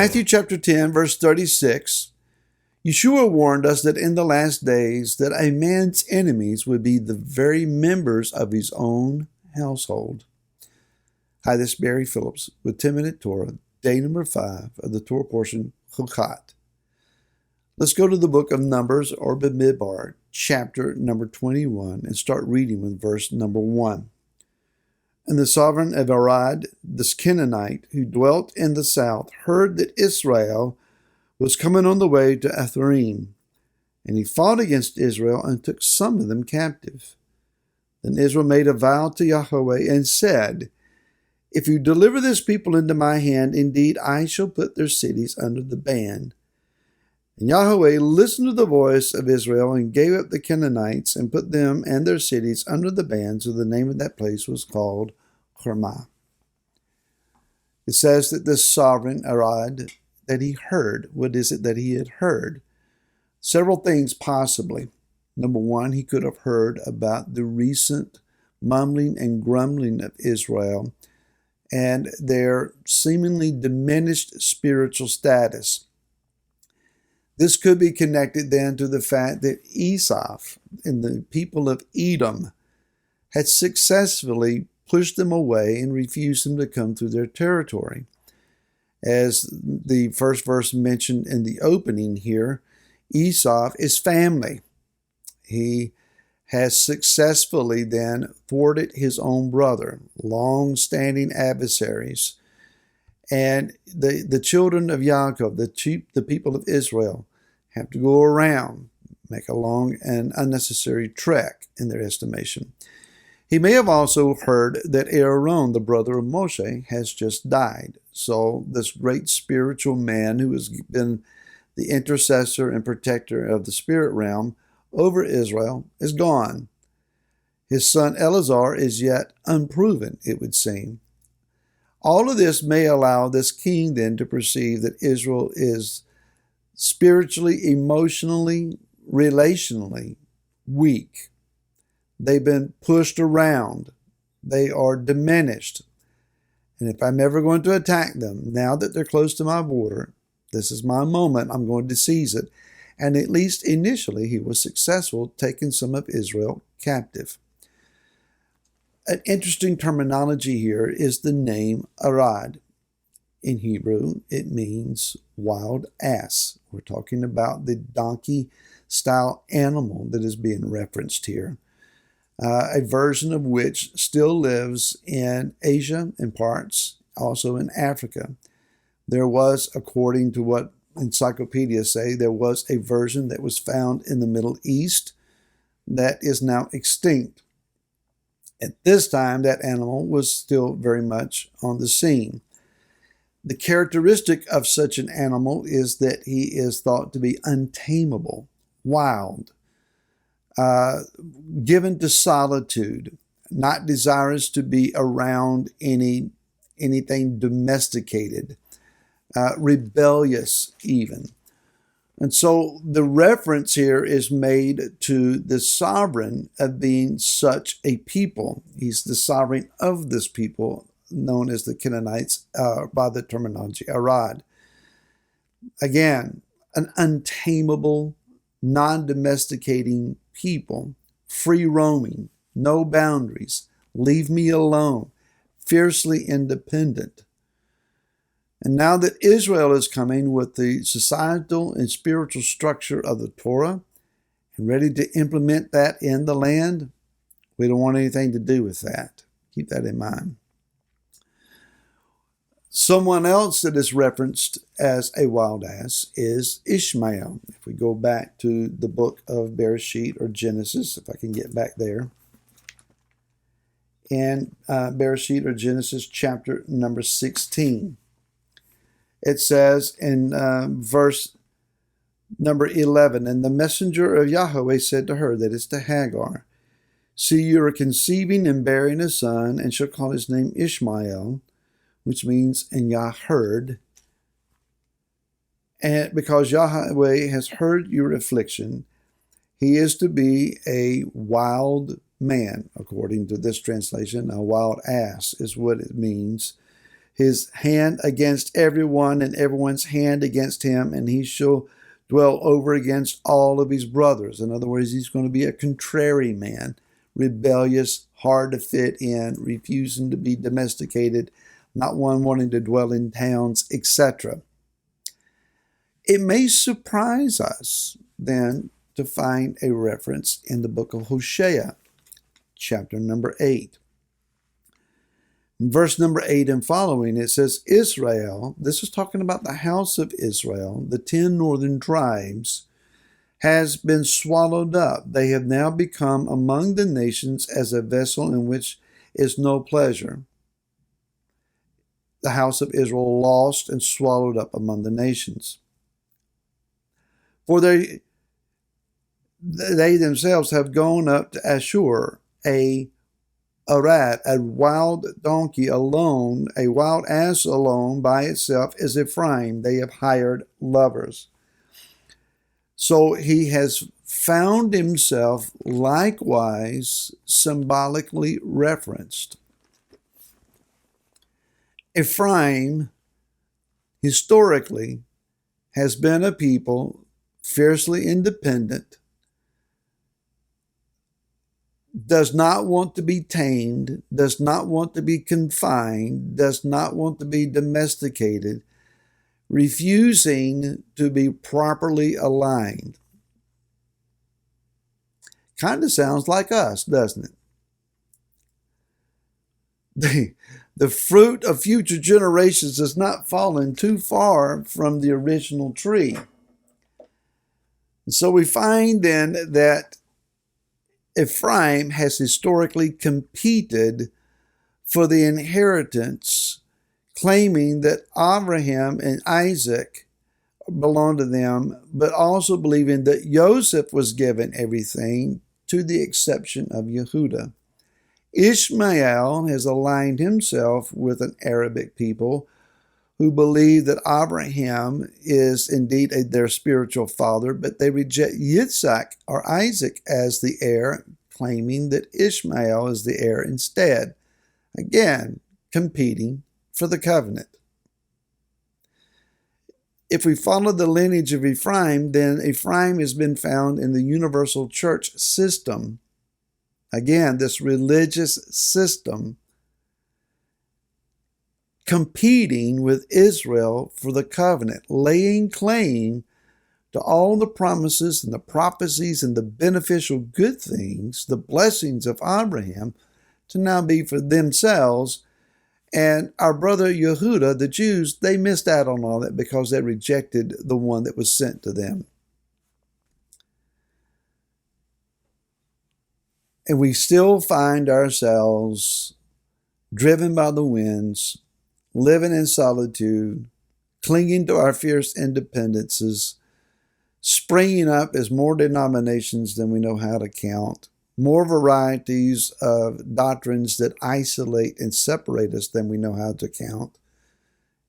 Matthew chapter 10, verse 36, Yeshua warned us that in the last days that a man's enemies would be the very members of his own household. Hi, this is Barry Phillips with 10-Minute Torah, day number 5 of the Torah portion, Chukat. Let's go to the book of Numbers, or Bamidbar, chapter number 21, and start reading with verse number 1. And the sovereign of Arad, this Canaanite, who dwelt in the south, heard that Israel was coming on the way to Atharim, and he fought against Israel and took some of them captive. Then Israel made a vow to Yahweh and said, If you deliver this people into my hand, indeed I shall put their cities under the ban. And Yahweh listened to the voice of Israel and gave up the Canaanites and put them and their cities under the ban, so the name of that place was called Hormah. It says that this sovereign Arad, that he heard. What is it that he had heard? Several things possibly. Number one, he could have heard about the recent mumbling and grumbling of Israel and their seemingly diminished spiritual status. This could be connected then to the fact that Esau and the people of Edom had successfully pushed them away and refused them to come through their territory. As the first verse mentioned in the opening here, Esau is family. He has successfully then thwarted his own brother, long-standing adversaries. And the children of Yaakov, the people of Israel, have to go around, make a long and unnecessary trek in their estimation. He may have also heard that Aaron, the brother of Moshe, has just died. So this great spiritual man who has been the intercessor and protector of the spirit realm over Israel is gone. His son Eleazar is yet unproven, it would seem. All of this may allow this king then to perceive that Israel is spiritually, emotionally, relationally weak. They've been pushed around. They are diminished. And if I'm ever going to attack them, now that they're close to my border, this is my moment, I'm going to seize it. And at least initially, he was successful taking some of Israel captive. An interesting terminology here is the name Arad. In Hebrew, it means wild ass. We're talking about the donkey-style animal that is being referenced here. A version of which still lives in Asia in parts, also in Africa. There was, according to what encyclopedias say, there was a version that was found in the Middle East that is now extinct. At this time, that animal was still very much on the scene. The characteristic of such an animal is that he is thought to be untamable, wild, given to solitude, not desirous to be around anything domesticated, rebellious even. And so the reference here is made to the sovereign of being such a people. He's the sovereign of this people, known as the Canaanites by the terminology Arad. Again, an untamable, non-domesticating people, free roaming, no boundaries, leave me alone, fiercely independent. And now that Israel is coming with the societal and spiritual structure of the Torah and ready to implement that in the land, we don't want anything to do with that. Keep that in mind. Someone else that is referenced as a wild ass is Ishmael. If we go back to the book of Bereshit or Genesis, if I can get back there. And Bereshit or Genesis chapter number 16. It says in verse number 11, And the messenger of Yahweh said to her, that is to Hagar, See, you are conceiving and bearing a son, and shall call his name Ishmael, which means, and Yah heard, and because Yahweh has heard your affliction, he is to be a wild man, according to this translation. A wild ass is what it means. his hand against everyone and everyone's hand against him, and he shall dwell over against all of his brothers. In other words, he's going to be a contrary man, rebellious, hard to fit in, refusing to be domesticated, not one wanting to dwell in towns, etc. It may surprise us then to find a reference in the book of Hoshea, chapter number 8. In verse number 8 and following, it says, Israel, this is talking about the house of Israel, the 10 northern tribes, has been swallowed up. They have now become among the nations as a vessel in which is no pleasure. The house of Israel lost and swallowed up among the nations. For they themselves have gone up to Ashur, a rat, a wild donkey alone, a wild ass alone by itself is Ephraim. They have hired lovers. So he has found himself likewise symbolically referenced. Ephraim, historically, has been a people fiercely independent, does not want to be tamed, does not want to be confined, does not want to be domesticated, refusing to be properly aligned. Kind of sounds like us, doesn't it? The fruit of future generations has not fallen too far from the original tree. And so we find then that Ephraim has historically competed for the inheritance, claiming that Abraham and Isaac belonged to them, but also believing that Joseph was given everything to the exception of Yehudah. Ishmael has aligned himself with an Arabic people who believe that Abraham is indeed their spiritual father, but they reject Yitzhak or Isaac as the heir, claiming that Ishmael is the heir instead. Again, competing for the covenant. If we follow the lineage of Ephraim, then Ephraim has been found in the universal church system. Again, this religious system competing with Israel for the covenant, laying claim to all the promises and the prophecies and the beneficial good things, the blessings of Abraham, to now be for themselves. And our brother Yehudah, the Jews, they missed out on all that because they rejected the one that was sent to them. And we still find ourselves driven by the winds, living in solitude, clinging to our fierce independences, springing up as more denominations than we know how to count, more varieties of doctrines that isolate and separate us than we know how to count,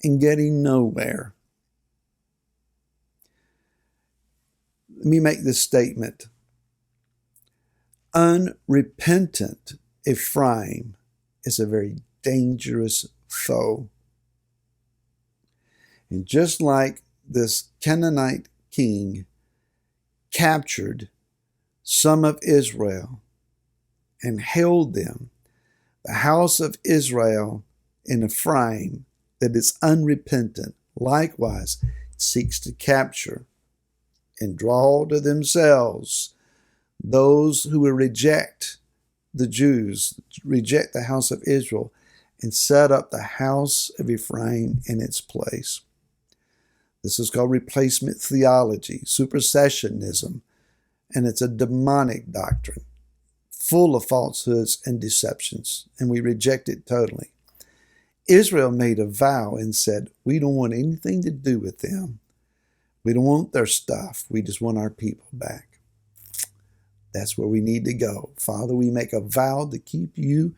and getting nowhere. Let me make this statement. Unrepentant Ephraim is a very dangerous foe. And just like this Canaanite king captured some of Israel and held them, the house of Israel in Ephraim that is unrepentant likewise seeks to capture and draw to themselves those who will reject the Jews, reject the house of Israel, and set up the house of Ephraim in its place. This is called replacement theology, supersessionism, and it's a demonic doctrine, full of falsehoods and deceptions, and we reject it totally. Israel made a vow and said, we don't want anything to do with them. We don't want their stuff. We just want our people back. That's where we need to go. Father, we make a vow to keep you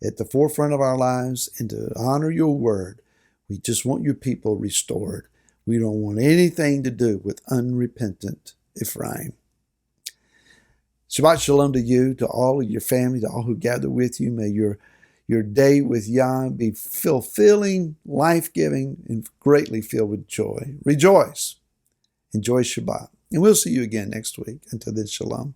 at the forefront of our lives and to honor your word. We just want your people restored. We don't want anything to do with unrepentant Ephraim. Shabbat shalom to you, to all of your family, to all who gather with you. May your your day with Yah be fulfilling, life-giving, and greatly filled with joy. Rejoice. Enjoy Shabbat. And we'll see you again next week. Until then, shalom.